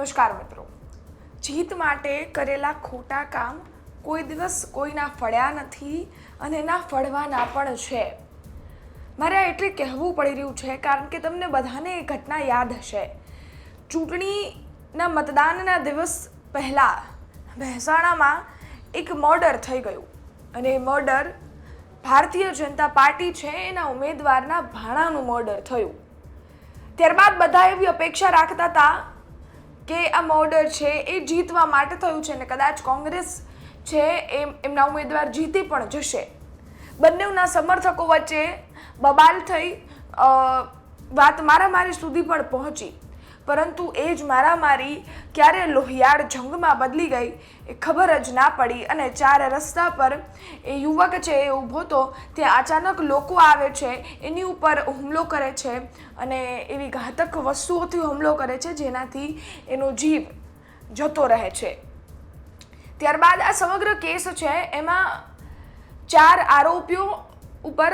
નમસ્કાર મિત્રો। જીત માટે કરેલા ખોટા કામ કોઈ દિવસ કોઈના ફળ્યા નથી અને ના ફળવાના પણ છે। મારે એટલે કહેવું પડી રહ્યું છે કારણ કે તમને બધાને એ ઘટના યાદ હશે। ચૂંટણીના મતદાનના દિવસ પહેલાં મહેસાણામાં એક મર્ડર થઈ ગયું અને એ મર્ડર ભારતીય જનતા પાર્ટી છે એના ઉમેદવારના ભાણાનું મર્ડર થયું। ત્યારબાદ બધા એવી અપેક્ષા રાખતા હતા કે આ મર્ડર છે એ જીતવા માટે થયું છે અને કદાચ કોંગ્રેસ છે એમના ઉમેદવાર જીતી પણ જશે। બંનેના સમર્થકો વચ્ચે બબાલ થઈ વાત મારામારી સુધી પણ પહોંચી, પરંતુ એ જ મારામારી ક્યારે લોહિયાળ જંગમાં બદલી ગઈ એ ખબર જ ના પડી અને ચાર રસ્તા પર એ યુવક છે એ ઊભો તો ત્યાં અચાનક લોકો આવે છે, એની ઉપર હુમલો કરે છે અને એવી ઘાતક વસ્તુઓથી હુમલો કરે છે જેનાથી એનો જીવ જતો રહે છે। ત્યારબાદ આ સમગ્ર કેસ છે એમાં 4 આરોપીઓ ઉપર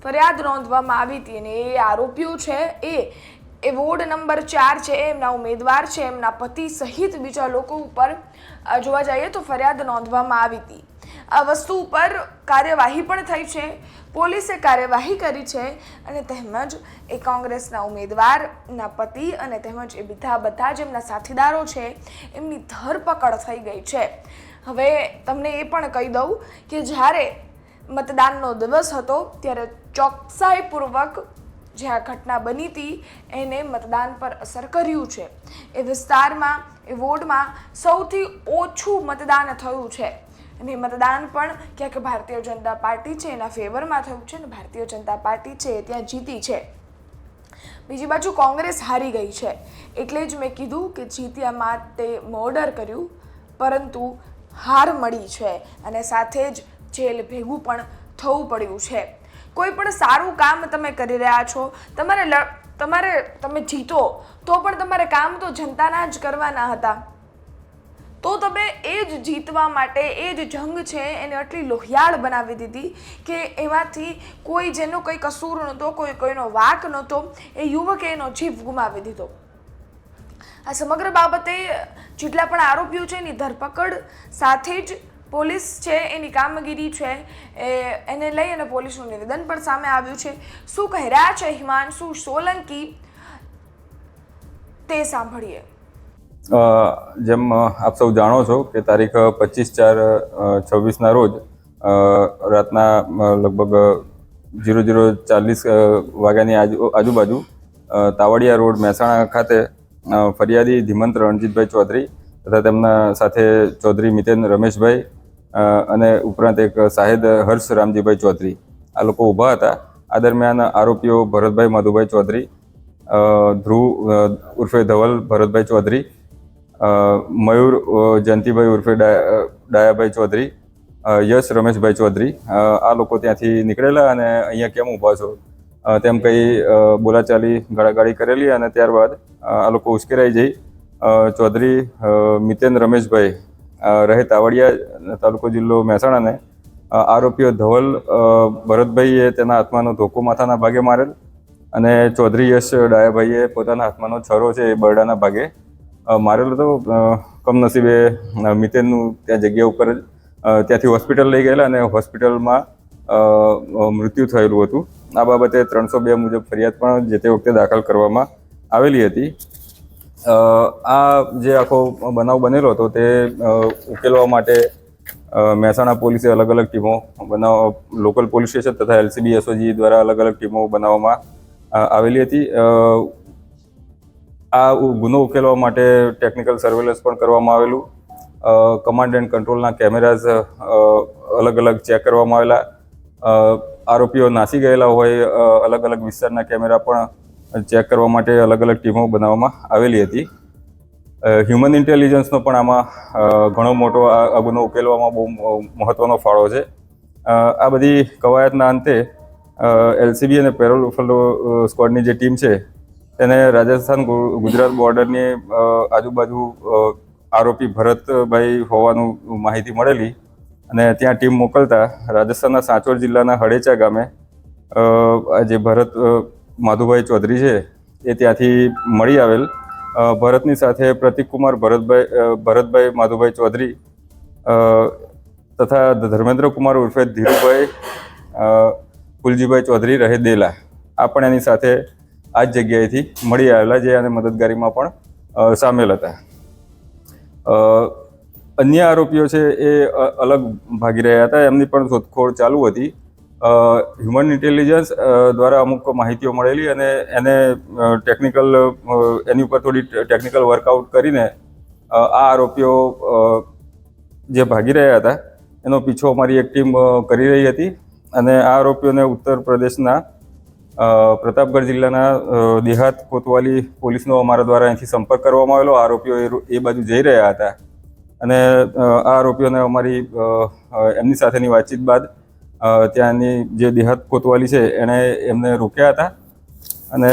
ફરિયાદ નોંધવામાં આવી હતી અને એ આરોપીઓ છે એ વોર્ડ નંબર 4 છે એમના ઉમેદવાર છે, એમના પતિ સહિત બીજા લોકો ઉપર જોવા જઈએ તો ફરિયાદ નોંધવામાં આવી હતી। આ વસ્તુ ઉપર કાર્યવાહી પણ થઈ છે, પોલીસે કાર્યવાહી કરી છે અને તેમજ એ કોંગ્રેસના ઉમેદવારના પતિ અને તેમજ એ બધા જ એમના સાથીદારો છે એમની ધરપકડ થઈ ગઈ છે। હવે તમને એ પણ કહી દઉં કે જ્યારે મતદાનનો દિવસ હતો ત્યારે ચોકસાઈપૂર્વક જે આ ઘટના બની હતી એને મતદાન પર અસર કર્યું છે। એ વિસ્તારમાં એ વોર્ડમાં સૌથી ઓછું મતદાન થયું છે અને મતદાન પણ ક્યાંક ભારતીય જનતા પાર્ટી છે એના ફેવરમાં થયું છે અને ભારતીય જનતા પાર્ટી છે એ ત્યાં જીતી છે। બીજી બાજુ કોંગ્રેસ હારી ગઈ છે, એટલે જ મેં કીધું કે જીત્યા માટે મર્ડર કર્યું પરંતુ હાર મળી છે અને સાથે જ જેલ ભેગું પણ થવું પડ્યું છે। કોઈ પણ સારું કામ તમે કરી રહ્યા છો, તમે જીતો તો પણ તમારે કામ તો જનતાના જ કરવાના હતા, તો તમે એ જ જીતવા માટે એ જ જંગ છે એને આટલી લોહિયાળ બનાવી દીધી કે એમાંથી કોઈ જેનો કંઈ કસૂર નહોતો, કોઈનો વાંક નહોતો, એ યુવકે એનો જીવ ગુમાવી દીધો। આ સમગ્ર બાબતે જેટલા પણ આરોપીઓ છે એની ધરપકડ સાથે જ પોલીસ છે એની કામગીરી છે એને લઈ અને પોલીસનું નિવેદન પણ સામે આવ્યું છે। શું કહી રહ્યા છે હિમાંશુ સોલંકી તે સાંભળીએ। જેમ આપ સૌ જાણો છો કે તારીખ 25/4/26ના રોજ રાતના લગભગ 00:40 વાગ્યાની આજુબાજુ તાવડિયા રોડ મહેસાણા ખાતે ફરિયાદી ધીમંત રણજીતભાઈ ચૌધરી તથા તેમના સાથે ચૌધરી મિતેન રમેશભાઈ અને ઉપરાંત એક શાહિદ હર્ષ રામજીભાઈ ચૌધરી આ લોકો ઊભા હતા। આ દરમિયાન આરોપીઓ ભરતભાઈ મધુભાઈ ચૌધરી, ધ્રુવ ઉર્ફે ધવલ ભરતભાઈ ચૌધરી, મયુર જયંતિભાઈ ઉર્ફે ડાયાભાઈ ચૌધરી, યશ રમેશભાઈ ચૌધરી આ લોકો ત્યાંથી નીકળેલા અને અહીંયા કેમ ઊભા છો તેમ કહી બોલાચાલી ગાળાગાળી કરેલી અને ત્યારબાદ આ લોકો ઉશ્કેરાઈ જઈ ચૌધરી મિતેન રમેશભાઈ રહે તાવડિયા તાલુકો જિલ્લો મહેસાણાને આરોપીઓ ધવલ ભરતભાઈએ તેના હાથમાંનો ધોકો માથાના ભાગે મારેલ અને ચૌધરી યશ ડાયાભાઈએ પોતાના હાથમાંનો છરો છે એ બરડાના ભાગે મારેલો હતો। કમનસીબે મિતેનનું ત્યાં જગ્યા ઉપર ત્યાંથી હોસ્પિટલ લઈ ગયેલા અને હોસ્પિટલમાં મૃત્યુ થયેલું હતું। આ બાબતે 302 મુજબ ફરિયાદ પણ જે તે વખતે દાખલ કરવામાં આવેલી હતી। આ જે આખો બનાવ બનેલો હતો તે ઉકેલવા માટે મહેસાણા પોલીસે અલગ અલગ ટીમો લોકલ પોલીસ સ્ટેશન તથા LCB SOG દ્વારા અલગ અલગ ટીમો બનાવવામાં આવેલી હતી। આ ગુનો ઉકેલવા માટે ટેકનિકલ સર્વેલન્સ પણ કરવામાં આવેલું। કમાન્ડ એન્ડ કંટ્રોલના કેમેરાઝ અલગ અલગ ચેક કરવામાં આવેલા। આરોપીઓ નાસી ગયેલા હોય અલગ અલગ વિસ્તારના કેમેરા પણ ચેક કરવા માટે અલગ અલગ ટીમો બનાવવામાં આવેલી હતી। હ્યુમન ઇન્ટેલિજન્સનો પણ આમાં ઘણો મોટો આ ગુનો ઉકેલવામાં બહુ મહત્વનો ફાળો છે। આ બધી કવાયતના અંતે LCB અને પેરોલ સ્ક્વોડની જે ટીમ છે તેને રાજસ્થાન ગુજરાત બોર્ડરની આજુબાજુ આરોપી ભરતભાઈ હોવાનું માહિતી મળેલી અને ત્યાં ટીમ મોકલતા રાજસ્થાનના સાંચોર જિલ્લાના હડેચા ગામે જે ભરત માધુભાઈ ચૌધરી છે એ ત્યાંથી મળી આવેલ ભરતની સાથે પ્રતિકકુમાર ભરતભાઈ માધુભાઈ ચૌધરી તથા ધર્મેન્દ્રકુમાર ઉર્ફે ધીરુભાઈ ફુલજીભાઈ ચૌધરી રહે દેલા આ પણ એની સાથે આ જ જગ્યાએથી મળી આવેલા, જે આને મદદગારીમાં પણ સામેલ હતા. અન્ય આરોપીઓ છે એ અલગ ભાગી રહ્યા હતા, એમની પણ શોધખોળ ચાલુ હતી. હ્યુમન ઇન્ટેલિજન્સ દ્વારા અમુક માહિતીઓ મળેલી અને એને એની ઉપર થોડી ટેકનિકલ વર્કઆઉટ કરીને આ આરોપીઓ જે ભાગી રહ્યા હતા એનો પીછો અમારી એક ટીમ કરી રહી હતી અને આ આરોપીઓને ઉત્તર પ્રદેશના પ્રતાપગઢ જિલ્લાના દેહાત કોતવાલી પોલીસનો અમારા દ્વારા અહીંથી સંપર્ક કરવામાં આવેલો. આરોપીઓ એ બાજુ જઈ રહ્યા હતા અને આ આરોપીઓને એમની સાથેની વાતચીત બાદ ત્યાંની જે દેહાત કોતવાલી છે એમને રોક્યા હતા અને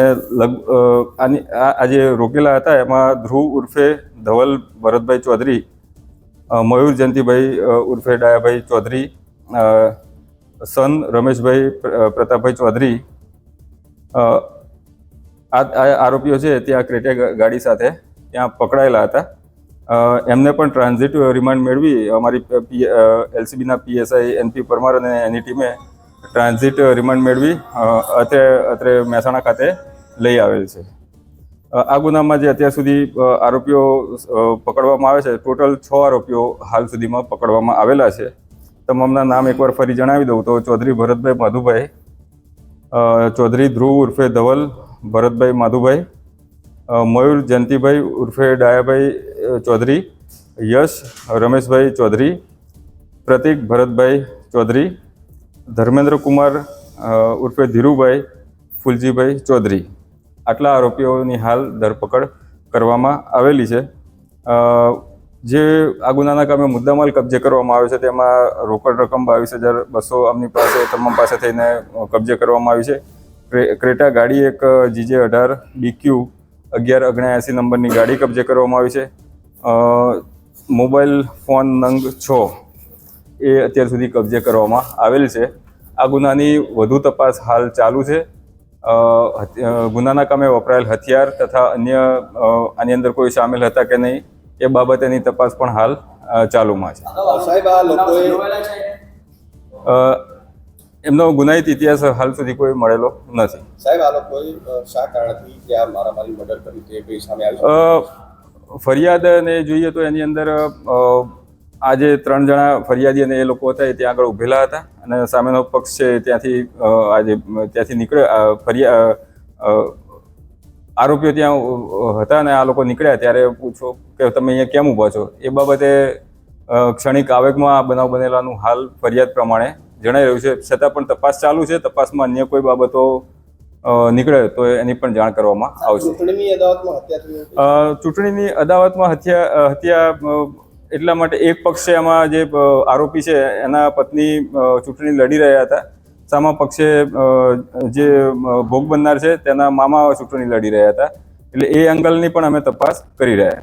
આ જે રોકેલા હતા એમાં ધ્રુવ ઉર્ફે ધવલ ભરતભાઈ ચૌધરી, મયુર જયંતિભાઈ ઉર્ફે ડાયાભાઈ ચૌધરી, સન રમેશભાઈ પ્રતાપભાઈ ચૌધરી, આ આરોપીઓ છે ત્યાં ક્રેટા ગાડી સાથે ત્યાં પકડાયેલા હતા. એમને પણ ટ્રાન્ઝિટ રિમાન્ડ મેળવી અમારી એલસીબીના પીએસઆઈ એનપી પરમાર અને એની ટીમે ટ્રાન્ઝિટ રિમાન્ડ મેળવી અત્રે મહેસાણા ખાતે લઈ આવેલ છે. આ ગુનામાં જે અત્યાર સુધી આરોપીઓ પકડવામાં આવે છે, ટોટલ 6 આરોપીઓ હાલ સુધીમાં પકડવામાં આવેલા છે. તમામના નામ એકવાર ફરી જણાવી દઉં તો ચૌધરી ભરતભાઈ માધુભાઈ, ચૌધરી ધ્રુવ ઉર્ફે ધવલ ભરતભાઈ માધુભાઈ, મયુર જયંતિભાઈ ઉર્ફે ડાયાભાઈ ચૌધરી, યશ રમેશભાઈ ચૌધરી, પ્રતિક ભરતભાઈ ચૌધરી, ધર્મેન્દ્રકુમાર ઉર્ફે ધીરુભાઈ ફુલજીભાઈ ચૌધરી. આટલા આરોપીઓની હાલ ધરપકડ કરવામાં આવેલી છે. જે આ ગુનાના કામે મુદ્દામાલ કબજે કરવામાં આવ્યો છે તેમાં રોકડ રકમ 22,200 આમની પાસે તમામ પાસે થઈને કબજે કરવામાં આવી છે. ક્રેટા ગાડી એક GJ18 BQ 1179 નંબરની ગાડી કબજે કરવામાં આવી છે. મોબાઈલ ફોન નંગ 6 એ અત્યાર સુધી કબજે કરવામાં આવેલ છે. આ ગુનાની વધુ તપાસ હાલ ચાલુ છે. ગુનાના કામે વપરાયેલ હથિયાર તથા અન્ય આની અંદર કોઈ સામેલ હતા કે નહીં એ બાબતેની તપાસ પણ હાલ ચાલુમાં છે. એમનો ગુનાહિત ઇતિહાસ હાલ સુધી કોઈ મળેલો નથી. સાહેબ, આ લોકોએ શા કારણથી ત્યાં મારામારી મર્ડર કરી તે કંઈ સામે આવ્યું? ફરિયાદને જોઈએ તો એની અંદર આ જે 3 જણા ફરિયાદી અને એ લોકો હતા એ ત્યાં આગળ ઊભેલા હતા અને સામેનો પક્ષ છે ત્યાંથી નીકળ્યો. આરોપીઓ ત્યાં હતા અને આ લોકો નીકળ્યા ત્યારે પૂછો કે તમે અહીંયા કેમ ઊભા છો, એ બાબતે ક્ષણિક આવેગમાં આ બનાવ બનેલાનું હાલ ફરિયાદ પ્રમાણે જણાઈ રહ્યું છે. છતાં પણ તપાસ ચાલુ છે. તપાસમાં અન્ય કોઈ બાબતો નીકળે તો એની પણ જાણ કરવામાં આવશે. ચૂંટણીની અદાવતમાં હત્યા એટલા માટે એક પક્ષે આમાં જે આરોપી છે એના પત્ની ચૂંટણી લડી રહ્યા હતા, સામા પક્ષે જે ભોગ બનનાર છે તેના મામા ચૂંટણી લડી રહ્યા હતા, એટલે એ એંગલની પણ અમે તપાસ કરી રહ્યા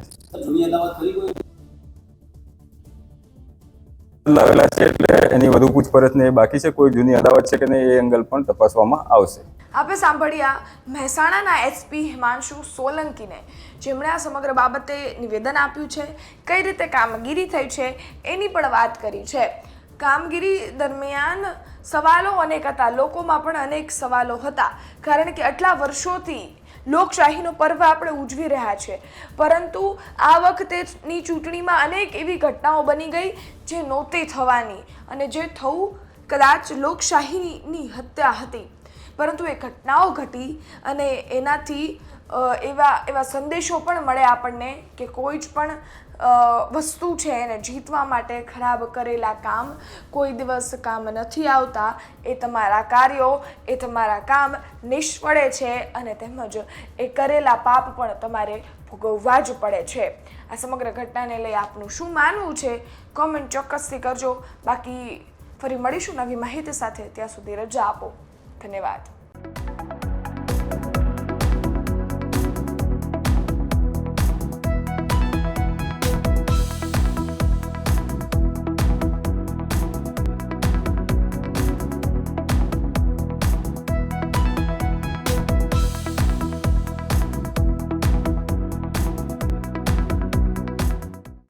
લાવેલા છે. એટલે એની વધુ પૂછપરછને બાકી છે. કોઈ જૂની અદાવત છે કે નહીં એ એંગલ પણ તપાસવામાં આવશે. આપણે સાંભળ્યા મહેસાણાના એસપી હિમાંશુ સોલંકીને, જેમણે આ સમગ્ર બાબતે નિવેદન આપ્યું છે, કઈ રીતે કામગીરી થઈ છે એની પણ વાત કરી છે. કામગીરી દરમિયાન સવાલો અનેક હતા, લોકોમાં પણ અનેક સવાલો હતા, કારણ કે આટલા વર્ષોથી લોકશાહીનો પર્વ આપણે ઉજવી રહ્યા છે, પરંતુ આ વખતેની ચૂંટણીમાં અનેક એવી ઘટનાઓ બની ગઈ જે નહોતી થવાની અને જે થવું કદાચ લોકશાહીની હત્યા હતી, પરંતુ એ ઘટનાઓ ઘટી અને એનાથી એવા સંદેશો પણ મળે આપણને કે કોઈ જ પણ વસ્તુ છે એને જીતવા માટે ખરાબ કરેલા કામ કોઈ દિવસ કામ નથી આવતા. એ તમારા કાર્યો, એ તમારા કામ નિષ્ફળે છે અને તેમજ એ કરેલા પાપ પણ તમારે ભોગવવા જ પડે છે. આ સમગ્ર ઘટનાને લઈ આપનું શું માનવું છે કોમેન્ટ ચોક્કસથી કરજો. બાકી ફરી મળીશું નવી માહિતી સાથે. ત્યાં સુધી રજા આપો. ધન્યવાદ.